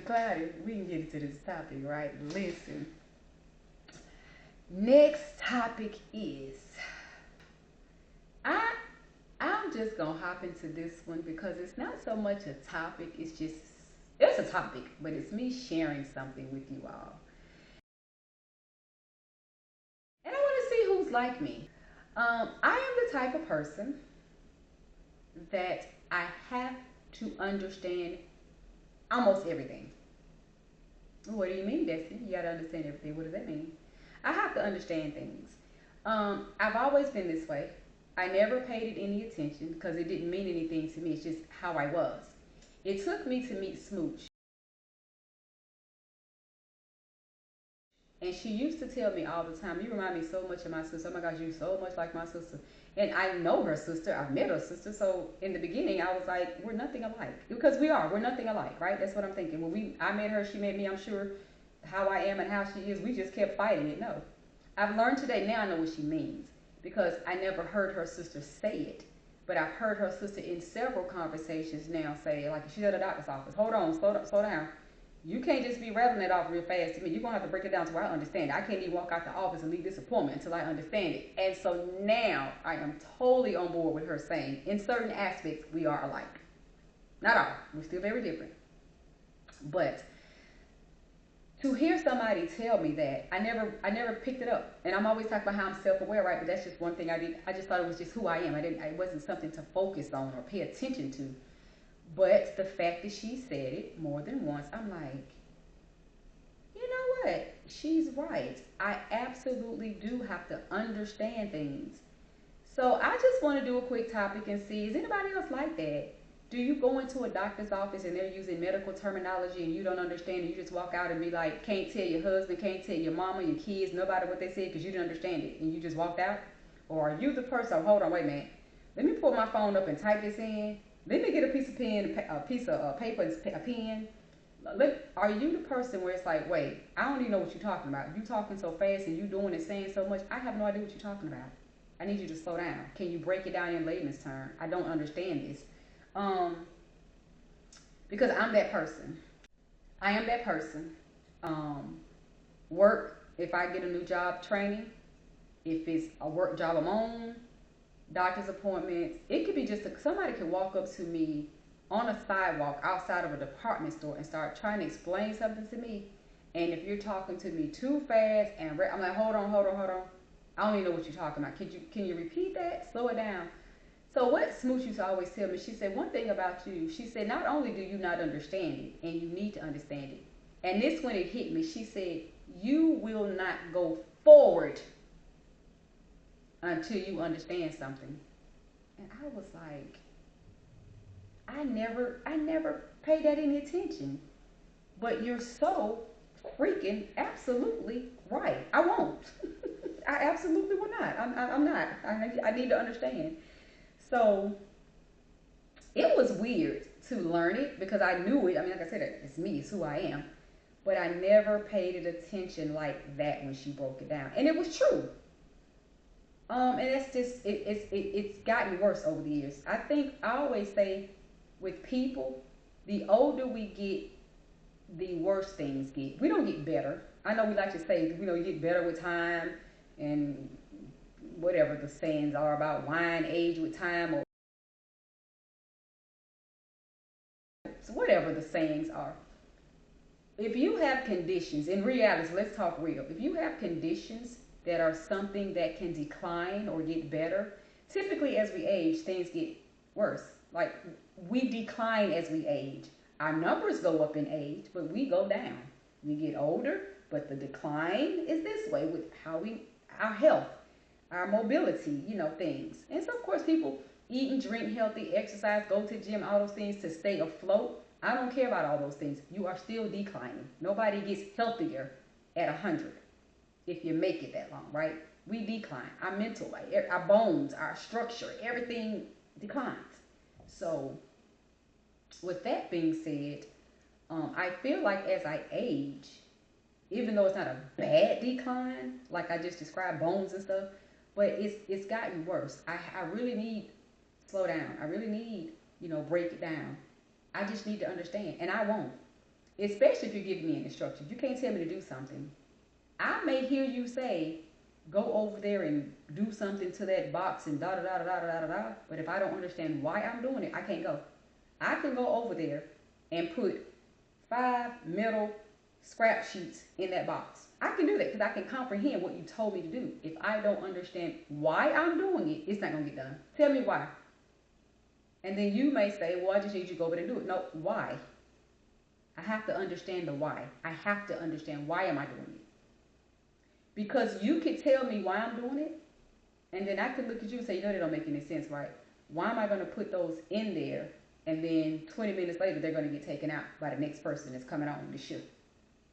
Cloudy, we can get into this topic, right? Listen. Next topic is I I'm just gonna hop into this one because it's not so much a topic, it's a topic, but it's me sharing something with you all. And I wanna see who's like me. I am the type of person that I have to understand almost everything. What do you mean, Destiny? You gotta understand everything. What does that mean? I have to understand things. I've always been this way. I never paid it any attention because it didn't mean anything to me. It's just how I was. It took me to meet Smooch. And she used to tell me all the time, you remind me so much of my sister. Oh my gosh, you're so much like my sister. And I know her sister. I've met her sister. So in the beginning, I was like, we're nothing alike. Because we are. We're nothing alike, right? That's what I'm thinking. I met her, she met me, I'm sure how I am and how she is, we just kept fighting it. No. I've learned today, now I know what she means. Because I never heard her sister say it. But I've heard her sister in several conversations now say, like, she's at a doctor's office. Hold on, slow down. You can't just be rattling it off real fast to me. You're going to have to break it down to where I understand it. I can't even walk out the office and leave this appointment until I understand it. And so now I am totally on board with her saying, in certain aspects, we are alike. Not all. We're still very different. But to hear somebody tell me that, I never picked it up. And I'm always talking about how I'm self-aware, right? But that's just one thing I did. I just thought it was just who I am. It wasn't something to focus on or pay attention to. But the fact that she said it more than once, I'm like, you know what? She's right. I absolutely do have to understand things. So I just want to do a quick topic and see, is anybody else like that? Do you go into a doctor's office and they're using medical terminology and you don't understand and you just walk out and be like, can't tell your husband, can't tell your mama, your kids, nobody what they said because you didn't understand it and you just walked out? Or are you the person, hold on, wait a minute. Let me pull my phone up and type this in. Let me get a piece of pen, a piece of paper, and a pen. Are you the person where it's like, wait, I don't even know what you're talking about. You talking so fast and you doing and saying so much. I have no idea what you're talking about. I need you to slow down. Can you break it down in layman's term? I don't understand this. Um, because I'm that person. I am that person. Um, Work, if I get a new job, training, if it's a work job I'm on, doctor's appointments. It could be just somebody could walk up to me on a sidewalk outside of a department store and start trying to explain something to me. And if you're talking to me too fast and I'm like, hold on. I don't even know what you're talking about. Can you repeat that? Slow it down. So what Smooch used to always tell me, she said, one thing about you, she said, not only do you not understand it, and you need to understand it. And this when it hit me, she said, you will not go forward until you understand something. And I was like, I never paid that any attention. But you're so freaking absolutely right. I won't. I absolutely will not. I'm not. I need to understand. So it was weird to learn it because I knew it. I mean, like I said, it's me, it's who I am. But I never paid it attention like that when she broke it down. And it was true. And it's just it's gotten worse over the years. I think I always say with people, the older we get, the worse things get. We don't get better. I know we like to say, you get better with time and whatever the sayings are about wine age with time or whatever the sayings are. If you have conditions, in reality, let's talk real. If you have conditions that are something that can decline or get better, typically as we age, things get worse. Like we decline as we age. Our numbers go up in age, but we go down. We get older, but the decline is this way with our health, our mobility, things. And so of course people eat and drink healthy, exercise, go to the gym, all those things to stay afloat. I don't care about all those things. You are still declining. Nobody gets healthier at 100 if you make it that long, right? We decline. Our mental, our bones, our structure, everything declines. So with that being said, I feel like as I age, even though it's not a bad decline, like I just described, bones and stuff, but it's gotten worse. I really need slow down. I really need, break it down. I just need to understand, and I won't. especially if you're giving me an instruction. You can't tell me to do something. I may hear you say, go over there and do something to that box and da da da da da da da da. But if I don't understand why I'm doing it, I can't go. I can go over there and put 5 metal scrap sheets in that box. I can do that because I can comprehend what you told me to do. If I don't understand why I'm doing it, it's not going to get done. Tell me why. And then you may say, well, I just need you to go over there and do it. No, why? I have to understand the why. I have to understand why am I doing it. Because you could tell me why I'm doing it, and then I could look at you and say, you know, that don't make any sense, right? Why am I going to put those in there, and then 20 minutes later, they're going to get taken out by the next person that's coming on the shift?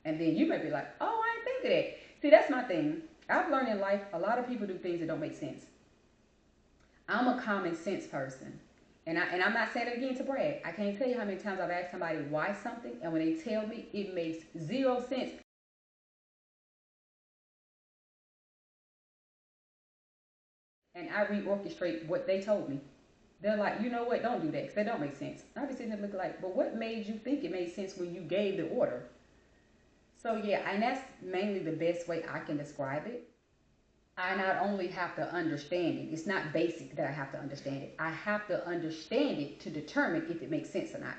And then you might be like, oh, I didn't think of that. See, that's my thing. I've learned in life, a lot of people do things that don't make sense. I'm a common sense person. And I'm not saying it again to brag. I can't tell you how many times I've asked somebody why something, and when they tell me it makes zero sense, and I reorchestrate what they told me. They're like, you know what, don't do that because that don't make sense. I'll be sitting there looking like, but what made you think it made sense when you gave the order? So yeah, and that's mainly the best way I can describe it. I not only have to understand it, it's not basic that I have to understand it. I have to understand it to determine if it makes sense or not.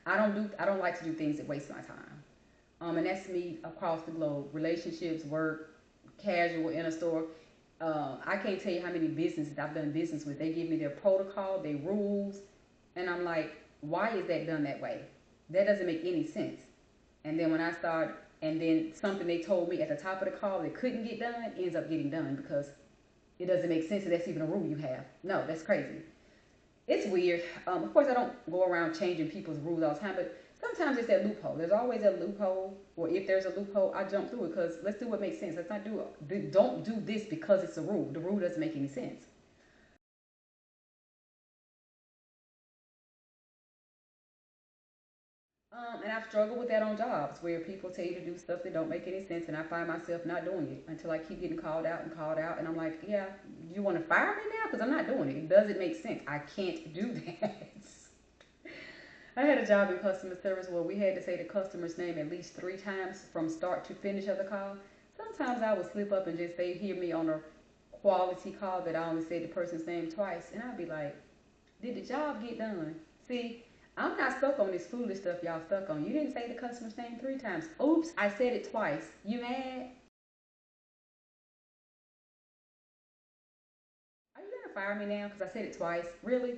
I don't like to do things that waste my time. And that's me across the globe. Relationships, work, casual, in a store. I can't tell you how many businesses I've done business with. They give me their protocol, their rules, and I'm like, why is that done that way? That doesn't make any sense. And then when I start, and then something they told me at the top of the call that couldn't get done ends up getting done because it doesn't make sense that that's even a rule you have. No, that's crazy. It's weird. Of course, I don't go around changing people's rules all the time, but sometimes it's that loophole. There's always a loophole, or if there's a loophole, I jump through it because let's do what makes sense. Let's not don't do this because it's a rule. The rule doesn't make any sense. And I've struggled with that on jobs where people tell you to do stuff that don't make any sense, and I find myself not doing it until I keep getting called out, and I'm like, yeah, you want to fire me now? Because I'm not doing it. It doesn't make sense. I can't do that. I had a job in customer service where we had to say the customer's name at least 3 times from start to finish of the call. Sometimes I would slip up and just they hear me on a quality call that I only said the person's name twice, and I'd be like, did the job get done? See, I'm not stuck on this foolish stuff y'all stuck on. You didn't say the customer's name 3 times. Oops, I said it twice. You mad? Are you gonna fire me now because I said it twice? Really?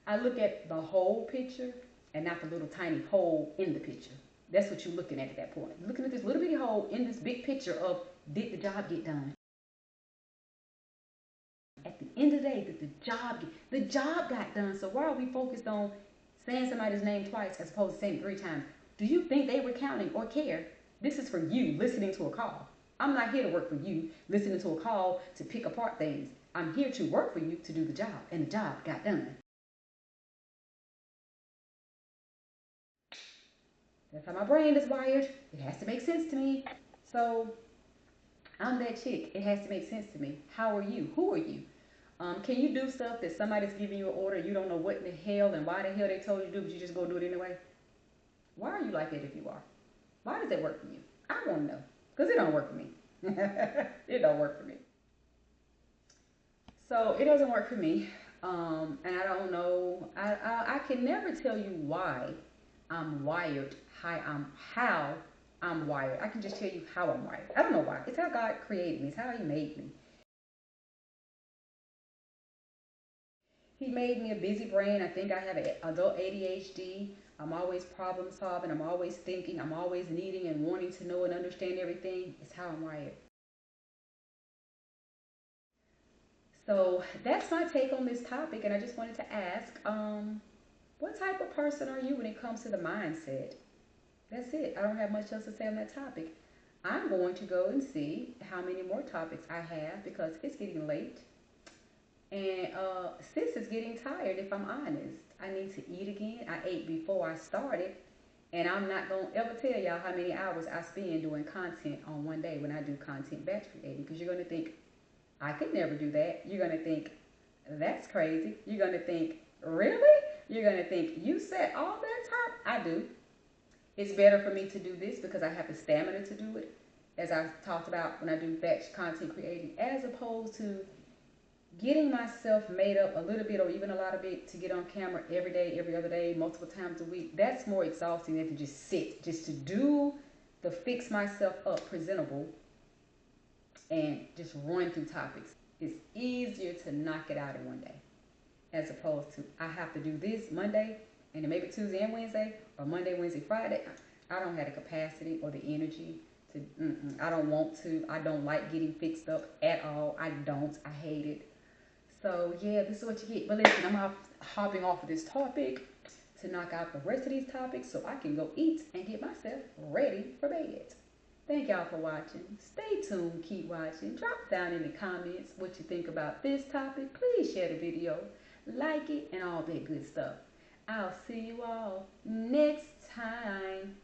I look at the whole picture and not the little tiny hole in the picture. That's what you're looking at that point. You're looking at this little bitty hole in this big picture of did the job get done? At the end of the day, did the job got done? So why are we focused on saying somebody's name twice as opposed to saying it 3 times? Do you think they were counting or care? This is for you listening to a call. I'm not here to work for you listening to a call to pick apart things. I'm here to work for you to do the job, and the job got done. That's how my brain is wired. It has to make sense to me. So I'm that chick. It has to make sense to me. How are you? Who are you? Can you do stuff that somebody's giving you an order, you don't know what in the hell and why the hell they told you to do, but you just go do it anyway? Why are you like that if you are? Why does that work for you? I want to know. Because it don't work for me. It don't work for me. So it doesn't work for me. And I don't know. I can never tell you why I'm wired, how I'm wired. I can just tell you how I'm wired. I don't know why. It's how God created me. It's how He made me. He made me a busy brain. I think I have adult ADHD. I'm always problem solving. I'm always thinking. I'm always needing and wanting to know and understand everything. It's how I'm wired. So that's my take on this topic. And I just wanted to ask, what type of person are you when it comes to the mindset? That's it. I don't have much else to say on that topic. I'm going to go and see how many more topics I have because it's getting late. And sis is getting tired, if I'm honest. I need to eat again. I ate before I started. And I'm not going to ever tell y'all how many hours I spend doing content on one day when I do content batch creating. Because you're going to think, I could never do that. You're going to think, that's crazy. You're going to think, really? You're going to think, you set all that time? I do. It's better for me to do this because I have the stamina to do it, as I talked about when I do batch content creating, as opposed to getting myself made up a little bit or even a lot of it to get on camera every day, every other day, multiple times a week. That's more exhausting than to just sit, just to do the fix myself up presentable and just run through topics. It's easier to knock it out in one day as opposed to I have to do this Monday and then maybe Tuesday and Wednesday or Monday, Wednesday, Friday. I don't have the capacity or the energy to, I don't want to. I don't like getting fixed up at all. I don't. I hate it. So yeah, this is what you get. But listen, I'm hopping off of this topic to knock out the rest of these topics so I can go eat and get myself ready for bed. Thank y'all for watching. Stay tuned. Keep watching. Drop down in the comments what you think about this topic. Please share the video, like it, and all that good stuff. I'll see you all next time.